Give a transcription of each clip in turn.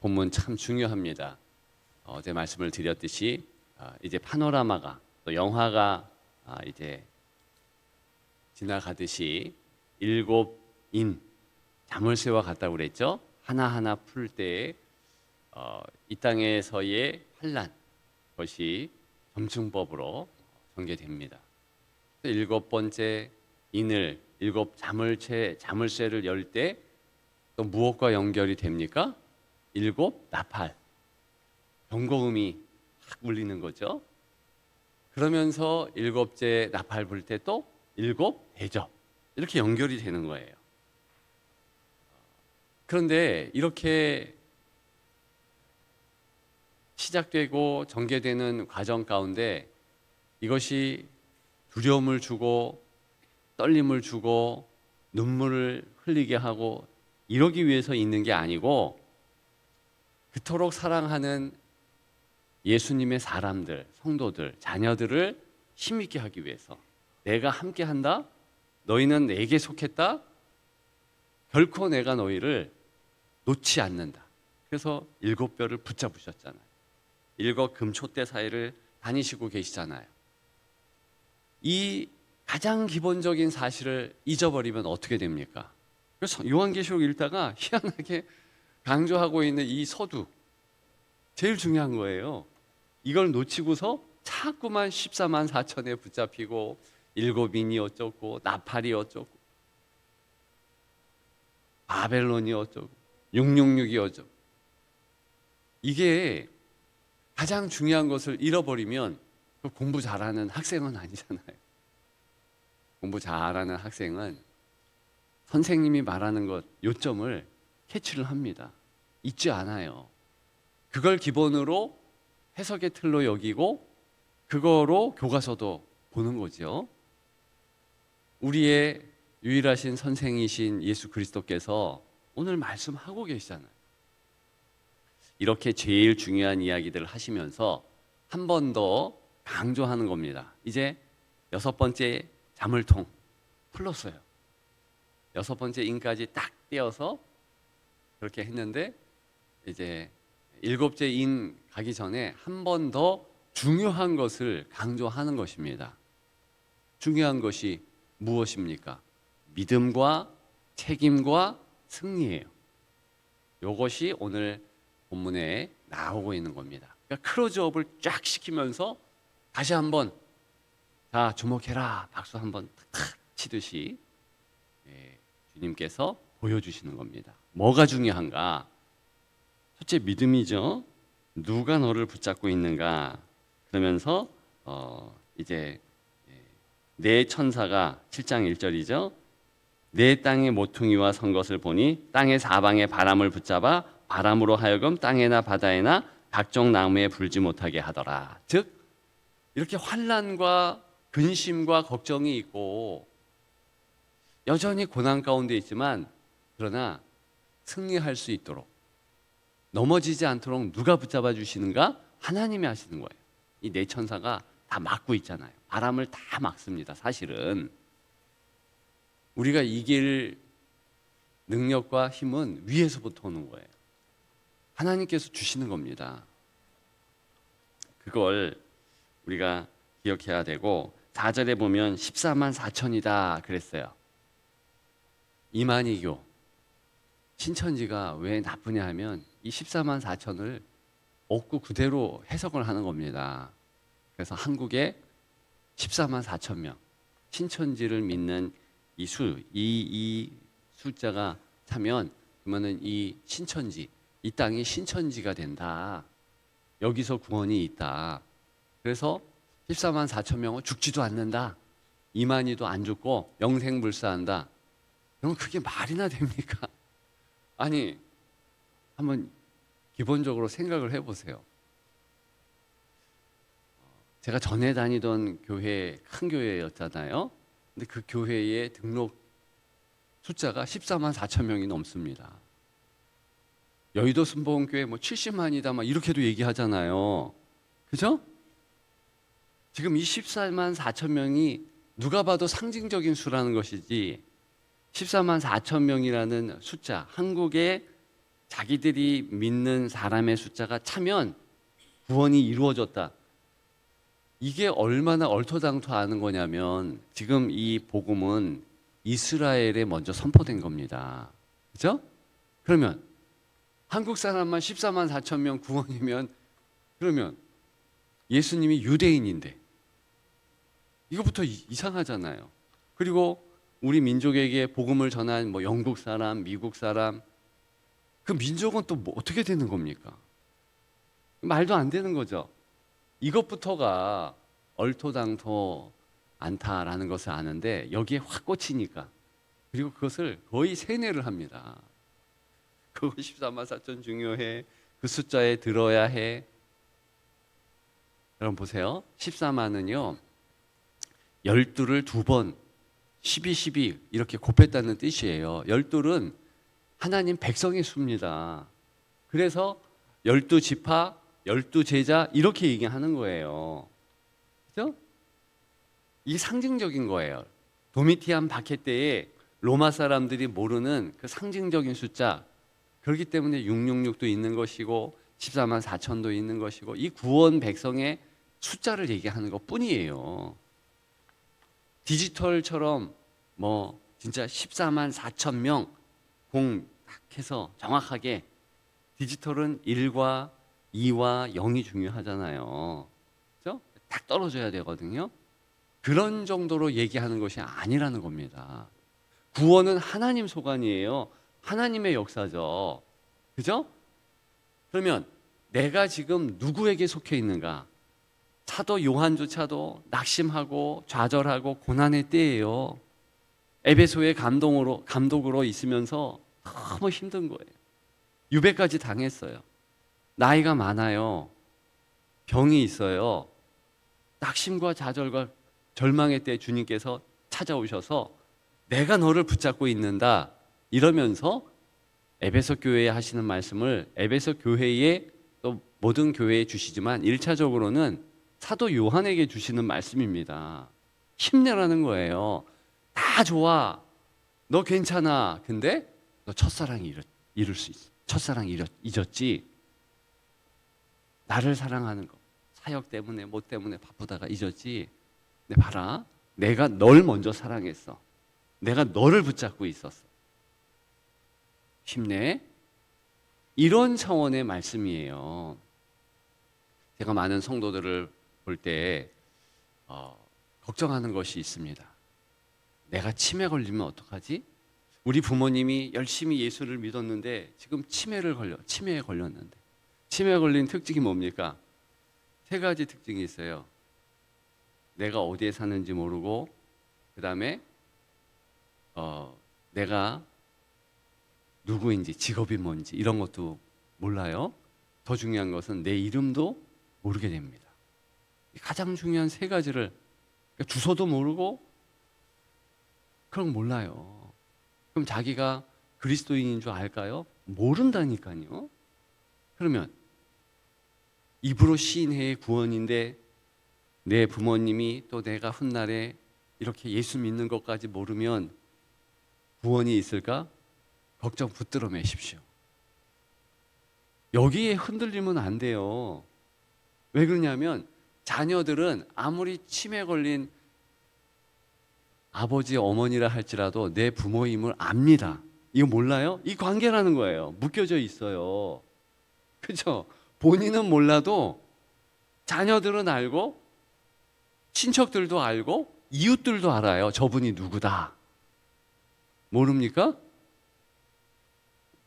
본문 참 중요합니다. 어제 말씀을 드렸듯이 이제 파노라마가 또 영화가 이제 지나가듯이 일곱 인 자물쇠와 같다고 그랬죠. 하나하나 풀 때에 이 땅에서의 환난 것이 점층법으로 전개됩니다. 일곱 번째 인을 일곱 자물쇠를 열 때 또 무엇과 연결이 됩니까? 일곱 나팔 경고음이 확 울리는 거죠. 그러면서 일곱째 나팔 불 때 또 일곱 대접 이렇게 연결이 되는 거예요. 그런데 이렇게 시작되고 전개되는 과정 가운데 이것이 두려움을 주고 떨림을 주고 눈물을 흘리게 하고 이러기 위해서 있는 게 아니고 그토록 사랑하는 예수님의 사람들, 성도들, 자녀들을 힘있게 하기 위해서 내가 함께 한다? 너희는 내게 속했다? 결코 내가 너희를 놓지 않는다. 그래서 일곱 뼈를 붙잡으셨잖아요. 일곱 금촛대 사이를 다니시고 계시잖아요. 이 가장 기본적인 사실을 잊어버리면 어떻게 됩니까? 그래서 요한계시록 읽다가 희한하게 강조하고 있는 이 서두 제일 중요한 거예요. 이걸 놓치고서 자꾸만 14만 4천에 붙잡히고 일곱인이 어쩌고 나팔이 어쩌고 바벨론이 어쩌고 666이 어쩌고 이게 가장 중요한 것을 잃어버리면 공부 잘하는 학생은 아니잖아요. 공부 잘하는 학생은 선생님이 말하는 것 요점을 캐치를 합니다. 잊지 않아요. 그걸 기본으로 해석의 틀로 여기고 그거로 교과서도 보는 거죠. 우리의 유일하신 선생이신 예수 그리스도께서 오늘 말씀하고 계시잖아요. 이렇게 제일 중요한 이야기들을 하시면서 한 번 더 강조하는 겁니다. 이제 여섯 번째 자물통 풀었어요. 여섯 번째 인까지 딱 떼어서 그렇게 했는데 이제 일곱째 인 가기 전에 한 번 더 중요한 것을 강조하는 것입니다. 중요한 것이 무엇입니까? 믿음과 책임과 승리예요. 이것이 오늘 본문에 나오고 있는 겁니다. 그러니까 클로즈업을 쫙 시키면서 다시 한번 자 주목해라 박수 한번 탁 치듯이 주님께서 보여주시는 겁니다. 뭐가 중요한가? 첫째 믿음이죠. 누가 너를 붙잡고 있는가? 그러면서 이제 내 천사가 7장 1절이죠. 내 땅의 모퉁이와 선 것을 보니 땅의 사방에 바람을 붙잡아 바람으로 하여금 땅에나 바다에나 각종 나무에 불지 못하게 하더라. 즉 이렇게 환난과 근심과 걱정이 있고 여전히 고난 가운데 있지만 그러나 승리할 수 있도록 넘어지지 않도록 누가 붙잡아 주시는가? 하나님이 하시는 거예요. 이 네 천사가 다 막고 있잖아요. 바람을 다 막습니다. 사실은 우리가 이길 능력과 힘은 위에서부터 오는 거예요. 하나님께서 주시는 겁니다. 그걸 우리가 기억해야 되고 4절에 보면 14만 4천이다 그랬어요. 이만희교 신천지가 왜 나쁘냐 하면 이 14만 4천을 없고 그대로 해석을 하는 겁니다. 그래서 한국에 14만 4천 명 신천지를 믿는 이 숫자가 차면 그러면은 이 신천지 이 땅이 신천지가 된다. 여기서 구원이 있다. 그래서 14만 4천 명은 죽지도 않는다. 이만희도 안 죽고 영생불사한다. 그럼 그게 말이나 됩니까? 아니 한번 기본적으로 생각을 해보세요. 제가 전에 다니던 교회 큰 교회였잖아요. 근데 그 교회의 등록 숫자가 14만 4천 명이 넘습니다. 여의도 순복음교회 뭐 70만이다 막 이렇게도 얘기하잖아요. 그죠? 지금 이 14만 4천 명이 누가 봐도 상징적인 수라는 것이지 14만 4천 명이라는 숫자, 한국의 자기들이 믿는 사람의 숫자가 차면 구원이 이루어졌다. 이게 얼마나 얼토당토하는 거냐면 지금 이 복음은 이스라엘에 먼저 선포된 겁니다. 그죠? 그러면 한국 사람만 14만 4천 명 구원이면 그러면 예수님이 유대인인데 이거부터 이상하잖아요. 그리고 우리 민족에게 복음을 전한 뭐 영국 사람, 미국 사람 그 민족은 또 뭐 어떻게 되는 겁니까? 말도 안 되는 거죠. 이것부터가 얼토당토 않다라는 것을 아는데 여기에 확 꽂히니까 그리고 그것을 거의 세뇌를 합니다. 그거 14만 4천 중요해. 그 숫자에 들어야 해. 여러분 보세요. 14만은요. 12를 두 번 12, 12 이렇게 곱했다는 뜻이에요. 12는 하나님 백성의 수입니다. 그래서 12지파, 12제자 이렇게 얘기하는 거예요. 그죠? 이게 상징적인 거예요. 도미티안 박해 때에 로마 사람들이 모르는 그 상징적인 숫자. 그렇기 때문에 666도 있는 것이고 14만 4천도 있는 것이고 이 구원 백성의 숫자를 얘기하는 것뿐이에요. 디지털처럼 뭐 진짜 14만 4천 명 공해서 정확하게 디지털은 1과 2와 0이 중요하잖아요. 그죠? 딱 떨어져야 되거든요. 그런 정도로 얘기하는 것이 아니라는 겁니다. 구원은 하나님 소관이에요. 하나님의 역사죠. 그죠? 그러면 내가 지금 누구에게 속해 있는가? 사도 요한조차도 낙심하고 좌절하고 고난의 때예요. 에베소의 감독으로 있으면서 너무 힘든 거예요. 유배까지 당했어요. 나이가 많아요. 병이 있어요. 낙심과 좌절과 절망의 때 주님께서 찾아오셔서 내가 너를 붙잡고 있는다 이러면서 에베소 교회에 하시는 말씀을 에베소 교회에 또 모든 교회에 주시지만 1차적으로는 사도 요한에게 주시는 말씀입니다. 힘내라는 거예요. 다 좋아. 너 괜찮아. 근데 너 첫사랑 잃을 수 있어. 첫사랑 잊었지. 나를 사랑하는 거. 사역 때문에 뭐 때문에 바쁘다가 잊었지. 근데 봐라. 내가 널 먼저 사랑했어. 내가 너를 붙잡고 있었어. 힘내. 이런 차원의 말씀이에요. 제가 많은 성도들을 볼 때 걱정하는 것이 있습니다. 내가 치매 걸리면 어떡하지? 우리 부모님이 열심히 예수를 믿었는데 지금 치매에 걸렸는데 치매에 걸린 특징이 뭡니까? 세 가지 특징이 있어요. 내가 어디에 사는지 모르고 그 다음에 내가 누구인지 직업이 뭔지 이런 것도 몰라요. 더 중요한 것은 내 이름도 모르게 됩니다. 가장 중요한 세 가지를 주소도 모르고 그럼 몰라요. 그럼 자기가 그리스도인인 줄 알까요? 모른다니까요. 그러면 입으로 시인해의 구원인데 내 부모님이 또 내가 훗날에 이렇게 예수 믿는 것까지 모르면 구원이 있을까? 걱정 붙들어 매십시오. 여기에 흔들리면 안 돼요. 왜 그러냐면 자녀들은 아무리 치매 걸린 아버지 어머니라 할지라도 내 부모임을 압니다. 이거 몰라요? 이 관계라는 거예요. 묶여져 있어요. 그렇죠? 본인은 몰라도 자녀들은 알고 친척들도 알고 이웃들도 알아요. 저분이 누구다. 모릅니까?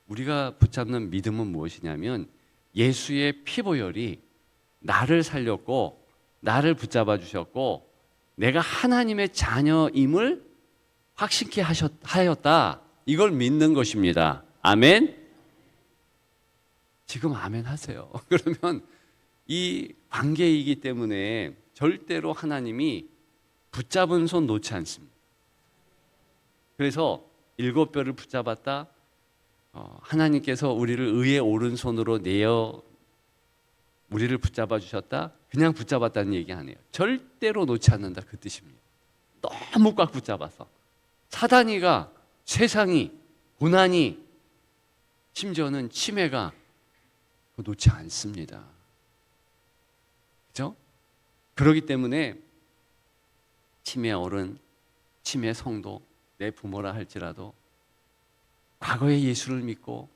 우리가 붙잡는 믿음은 무엇이냐면 예수의 피보혈이 나를 살렸고 나를 붙잡아 주셨고 내가 하나님의 자녀임을 확신케 하였다. 이걸 믿는 것입니다. 아멘? 지금 아멘 하세요. 그러면 이 관계이기 때문에 절대로 하나님이 붙잡은 손 놓지 않습니다. 그래서 7뼈를 붙잡았다. 하나님께서 우리를 의의 오른손으로 내어 우리를 붙잡아 주셨다. 그냥 붙잡았다는 얘기 아니에요. 절대로 놓지 않는다 그 뜻입니다. 너무 꽉 붙잡아서 사단이가 세상이 고난이 심지어는 치매가 놓지 않습니다. 그죠? 그렇기 때문에 치매 어른, 치매 성도, 내 부모라 할지라도 과거에 예수를 믿고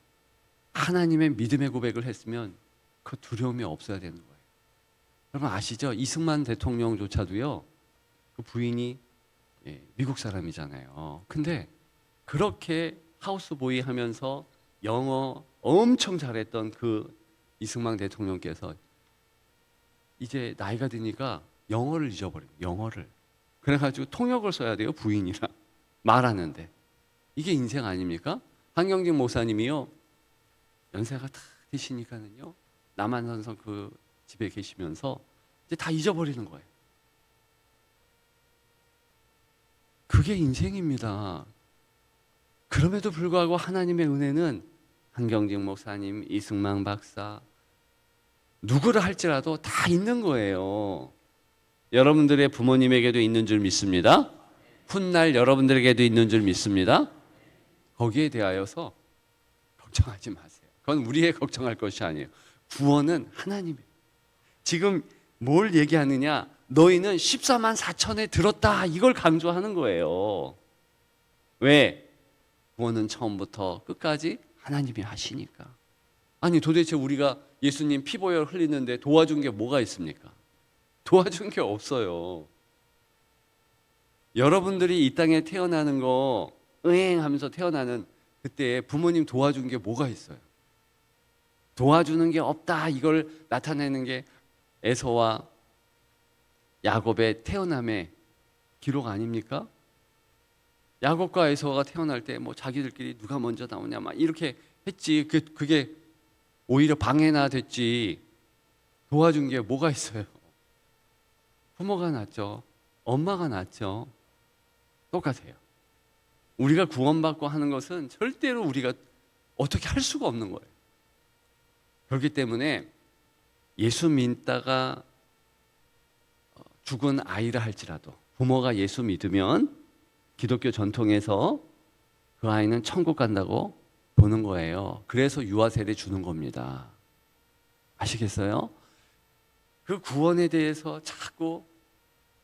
하나님의 믿음의 고백을 했으면 그 두려움이 없어야 되는 거예요. 여러분 아시죠? 이승만 대통령조차도요, 그 부인이 미국 사람이잖아요. 근데 그렇게 하우스보이 하면서 영어 엄청 잘했던 그 이승만 대통령께서 이제 나이가 드니까 영어를 잊어버려요. 영어를. 그래가지고 통역을 써야 돼요. 부인이랑 말하는데. 이게 인생 아닙니까? 한경직 목사님이요, 연세가 다 되시니까는요, 남한산성 그 집에 계시면서 이제 다 잊어버리는 거예요. 그게 인생입니다. 그럼에도 불구하고 하나님의 은혜는 한경직 목사님, 이승만 박사, 누구를 할지라도 다 있는 거예요. 여러분들의 부모님에게도 있는 줄 믿습니다. 훗날 여러분들에게도 있는 줄 믿습니다. 거기에 대하여서 걱정하지 마세요. 그건 우리의 걱정할 것이 아니에요. 구원은 하나님이에요. 지금 뭘 얘기하느냐? 너희는 14만 4천에 들었다, 이걸 강조하는 거예요. 왜? 구원은 처음부터 끝까지 하나님이 하시니까. 아니 도대체 우리가 예수님 피보혈 흘리는데 도와준 게 뭐가 있습니까? 도와준 게 없어요. 여러분들이 이 땅에 태어나는 거 응행하면서 태어나는 그때 부모님 도와준 게 뭐가 있어요? 도와주는 게 없다, 이걸 나타내는 게 에서와 야곱의 태어남의 기록 아닙니까? 야곱과 에서가 태어날 때 뭐 자기들끼리 누가 먼저 나오냐 막 이렇게 했지. 그게 오히려 방해나 됐지. 도와준 게 뭐가 있어요? 부모가 낳죠. 엄마가 낳죠. 똑같아요. 우리가 구원받고 하는 것은 절대로 우리가 어떻게 할 수가 없는 거예요. 그렇기 때문에 예수 믿다가 죽은 아이라 할지라도 부모가 예수 믿으면 기독교 전통에서 그 아이는 천국 간다고 보는 거예요. 그래서 유아세례 주는 겁니다. 아시겠어요? 그 구원에 대해서 자꾸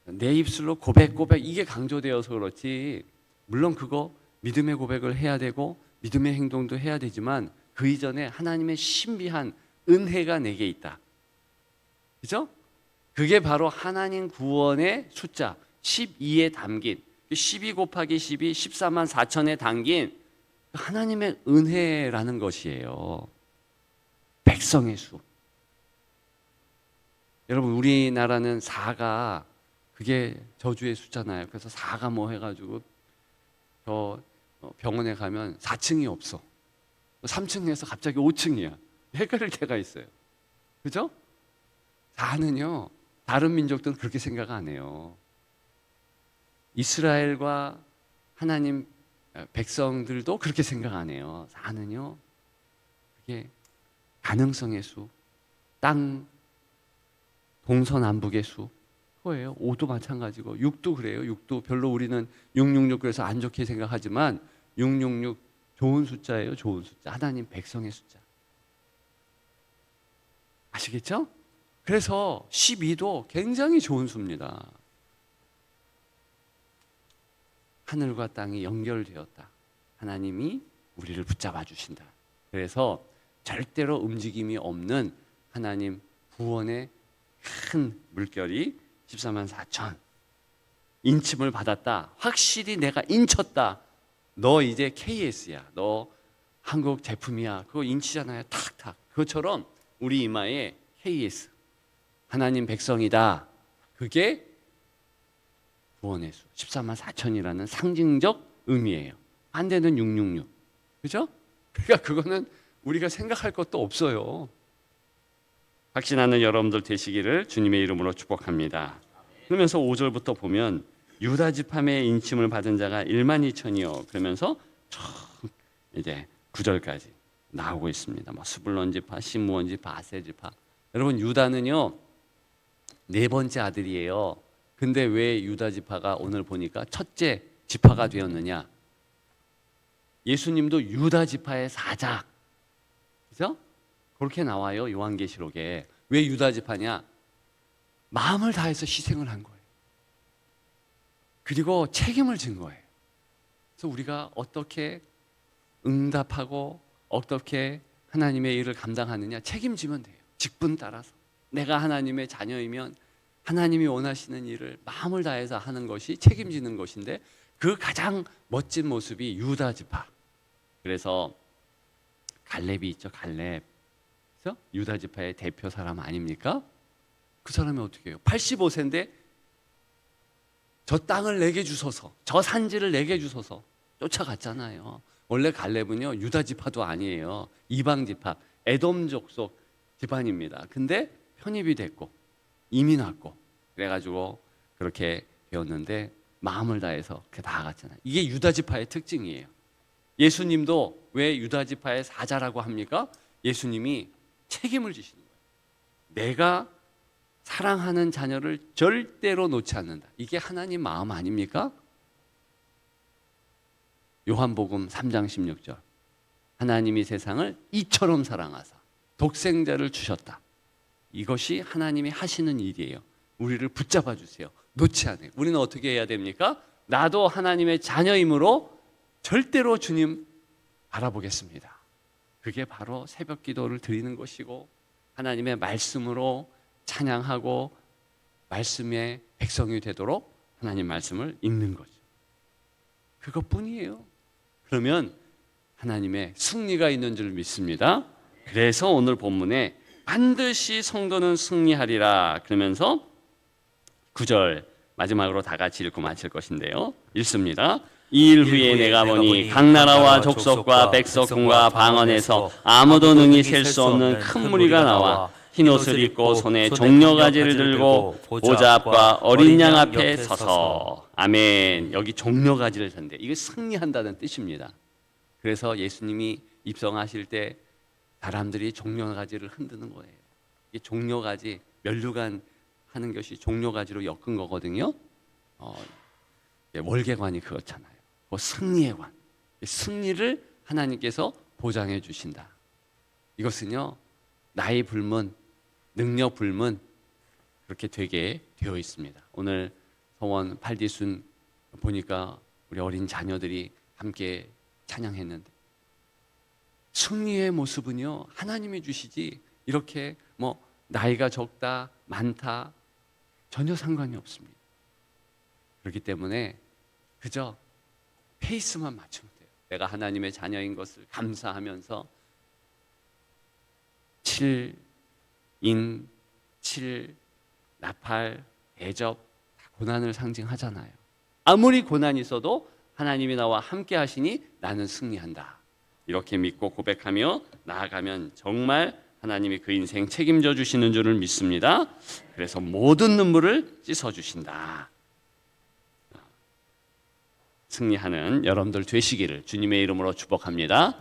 내 입술로 고백 이게 강조되어서 그렇지, 물론 그거 믿음의 고백을 해야 되고 믿음의 행동도 해야 되지만 그 이전에 하나님의 신비한 은혜가 내게 있다. 그죠? 그게 바로 하나님 구원의 숫자 12에 담긴, 12 곱하기 12, 14만 4천에 담긴 하나님의 은혜라는 것이에요. 백성의 수. 여러분 우리나라는 4가 그게 저주의 숫자잖아요. 그래서 4가 뭐 해가지고 저 병원에 가면 4층이 없어. 3층에서 갑자기 5층이야. 헷갈릴 때가 있어요. 그죠? 4는요, 다른 민족들은 그렇게 생각 안 해요. 이스라엘과 하나님 백성들도 그렇게 생각 안 해요. 4는요, 그게 가능성의 수, 땅 동서남북의 수, 그거예요. 5도 마찬가지고 6도 그래요. 6도 별로 우리는 666 그래서 안 좋게 생각하지만 666 좋은 숫자예요. 좋은 숫자. 하나님 백성의 숫자. 아시겠죠? 그래서 12도 굉장히 좋은 수입니다. 하늘과 땅이 연결되었다. 하나님이 우리를 붙잡아 주신다. 그래서 절대로 움직임이 없는 하나님 구원의 큰 물결이 14만 4천 인침을 받았다. 확실히 내가 인쳤다. 너 이제 KS야. 너 한국 제품이야. 그거 인치잖아요. 탁탁. 그것처럼 우리 이마에 KS. 하나님 백성이다. 그게 구원의 수 14만 4천이라는 상징적 의미예요. 반대는 666. 그죠? 그러니까 그거는 우리가 생각할 것도 없어요. 확신하는 여러분들 되시기를 주님의 이름으로 축복합니다. 그러면서 5절부터 보면 유다 지파의 인침을 받은 자가 1만 2천이요. 그러면서 이제 9절까지 나오고 있습니다. 뭐 스불론 지파, 시므온 지파, 아세 지파. 여러분 유다는요 4번째 아들이에요. 근데 왜 유다 지파가 오늘 보니까 첫째 지파가 되었느냐? 예수님도 유다 지파의 사자, 그죠? 그렇게 나와요. 요한계시록에. 왜 유다 지파냐? 마음을 다해서 희생을 한 거예요. 그리고 책임을 진 거예요. 그래서 우리가 어떻게 응답하고 어떻게 하나님의 일을 감당하느냐, 책임지면 돼요. 직분 따라서. 내가 하나님의 자녀이면 하나님이 원하시는 일을 마음을 다해서 하는 것이 책임지는 것인데, 그 가장 멋진 모습이 유다 지파. 그래서 갈렙이 있죠. 갈렙. 그래서 유다 지파의 대표 사람 아닙니까? 그 사람이 어떻게 해요? 85세인데 저 땅을 내게 주소서, 저 산지를 내게 주소서 쫓아갔잖아요. 원래 갈렙은요, 유다 지파도 아니에요. 이방 지파, 에돔 족속 집안입니다. 근데 편입이 됐고 이민 왔고 그래가지고 그렇게 되었는데 마음을 다해서 그렇게 나아갔잖아요. 이게 유다 지파의 특징이에요. 예수님도 왜 유다 지파의 사자라고 합니까? 예수님이 책임을 지시는 거예요. 내가 사랑하는 자녀를 절대로 놓지 않는다. 이게 하나님 마음 아닙니까? 요한복음 3장 16절. 하나님이 세상을 이처럼 사랑하사 독생자를 주셨다. 이것이 하나님이 하시는 일이에요. 우리를 붙잡아 주세요. 놓지 않아요. 우리는 어떻게 해야 됩니까? 나도 하나님의 자녀이므로 절대로 주님 바라보겠습니다. 그게 바로 새벽 기도를 드리는 것이고, 하나님의 말씀으로 찬양하고 말씀의 백성이 되도록 하나님 말씀을 읽는 거죠. 그것뿐이에요. 그러면 하나님의 승리가 있는 줄 믿습니다. 그래서 오늘 본문에 반드시 성도는 승리하리라 그러면서 9절 마지막으로 다 같이 읽고 마칠 것인데요. 읽습니다. 이 일 후에 내가 보니 각 나라와 족속과 백성과 방언에서 아무도 능히 셀 수 없는 큰 무리가 나와 흰 옷을 입고 손에 종려가지를 들고 보좌 앞과 어린 양 앞에 서서. 아멘. 여기 종려가지를 든대. 이게 승리한다는 뜻입니다. 그래서 예수님이 입성하실 때 사람들이 종려가지를 흔드는 거예요. 이게 종려가지, 면류관 하는 것이 종려가지로 엮은 거거든요. 월계관이 그렇잖아요. 승리의 관. 승리를 하나님께서 보장해 주신다. 이것은요, 나이 불문, 능력 불문 그렇게 되게 되어 있습니다. 오늘 성원 팔디순 보니까 우리 어린 자녀들이 함께 찬양했는데, 승리의 모습은요, 하나님이 주시지 이렇게 뭐 나이가 적다 많다 전혀 상관이 없습니다. 그렇기 때문에 그저 페이스만 맞추면 돼요. 내가 하나님의 자녀인 것을 감사하면서 7, 인, 7, 나팔, 대접 다 고난을 상징하잖아요. 아무리 고난이 있어도 하나님이 나와 함께 하시니 나는 승리한다. 이렇게 믿고 고백하며 나아가면 정말 하나님이 그 인생 책임져 주시는 줄을 믿습니다. 그래서 모든 눈물을 씻어 주신다. 승리하는 여러분들 되시기를 주님의 이름으로 축복합니다.